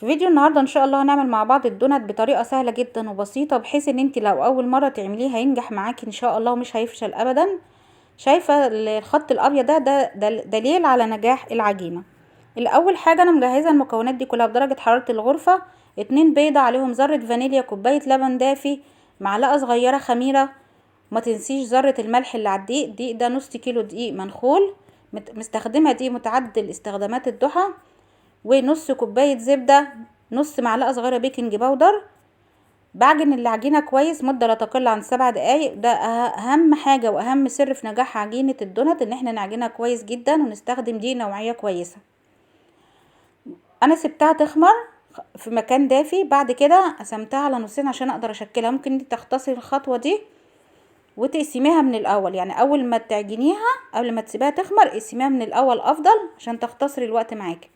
في فيديو النهارده ان شاء الله هنعمل مع بعض الدونات بطريقه سهله جدا وبسيطه، بحيث ان انت لو اول مره تعمليه هينجح معاكي ان شاء الله ومش هيفشل ابدا. شايفه الخط الابيض ده دليل على نجاح العجينه. الاول حاجه انا مجهزه المكونات دي كلها بدرجه حراره الغرفه: 2 بيضه، عليهم ذره فانيليا، كوبايه لبن دافي، معلقه صغيره خميره، ما تنسيش ذره الملح اللي على الدقيق ده نص كيلو دقيق منخول، مستخدمه دقيق متعدد استخدامات الضحى، ونص كوبايه زبده، نص معلقه صغيره بيكنج باودر. بعجن العجينه كويس مده لا تقل عن 7 دقايق. ده اهم حاجه واهم سر في نجاح عجينه الدونات، ان احنا نعجنها كويس جدا ونستخدم دي نوعيه كويسه. انا سبتها تخمر في مكان دافي، بعد كده قسمتها على نصين عشان اقدر اشكلها. ممكن انت تختصري الخطوه دي وتقسميها من الاول، يعني اول ما تعجنيها قبل ما تسيبيها تخمر اقسميها من الاول افضل عشان تختصري الوقت معاكي.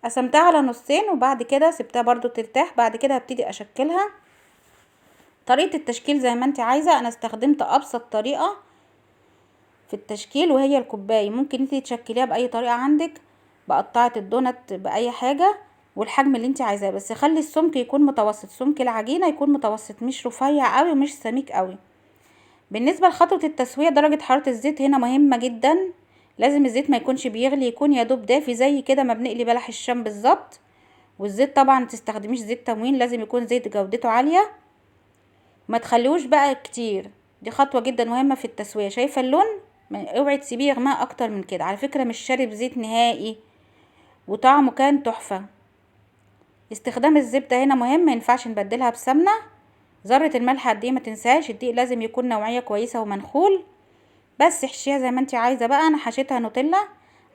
قسمتها على نصين وبعد كده سبتها برضو ترتاح. بعد كده هبتدي اشكلها. طريقة التشكيل زي ما انت عايزة، انا استخدمت ابسط طريقة في التشكيل وهي الكوباية. ممكن انت تشكليها باي طريقة عندك، بقطعة الدونات باي حاجة والحجم اللي انت عايزاه، بس خلي السمك يكون متوسط، سمك العجينة يكون متوسط، مش رفيع قوي ومش سميك قوي. بالنسبة لخطوة التسوية، درجة حرارة الزيت هنا مهمة جدا. لازم الزيت ما يكونش بيغلي، يكون يا دوب دافي زي كده ما بنقلي بلح الشام بالظبط. والزيت طبعا ما تستخدميش زيت تموين، لازم يكون زيت جودته عالية، ما تخليهوش بقى كتير. دي خطوة جدا مهمة في التسوية. شايفة اللون؟ اوعي تسيبيه يغمق اكتر من كده. على فكرة مش شارب زيت نهائي وطعمه كان تحفة. استخدام الزبدة هنا مهم، ما ينفعش نبدلها بسمنة. ذرة الملح قد ايه ما تنساش. الدقيق لازم يكون نوعية كويسة ومنخول. بس احشيها زي ما انت عايزة بقى. انا حشيتها نوتيلا.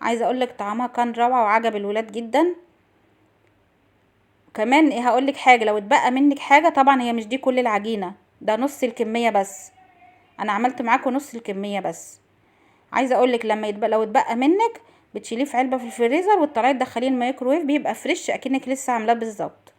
عايزة اقولك طعمها كان روعة وعجب الولاد جدا. كمان هقولك حاجة، لو اتبقى منك حاجة، طبعا هي مش دي كل العجينة، ده نص الكمية بس. انا عملت معاكم نص الكمية بس. عايزة اقولك لما لو اتبقى منك بتشيليه في علبة في الفريزر وتطلعيه تدخليه الميكروويف، بيبقى فريش اكنك لسه عاملاه بالظبط.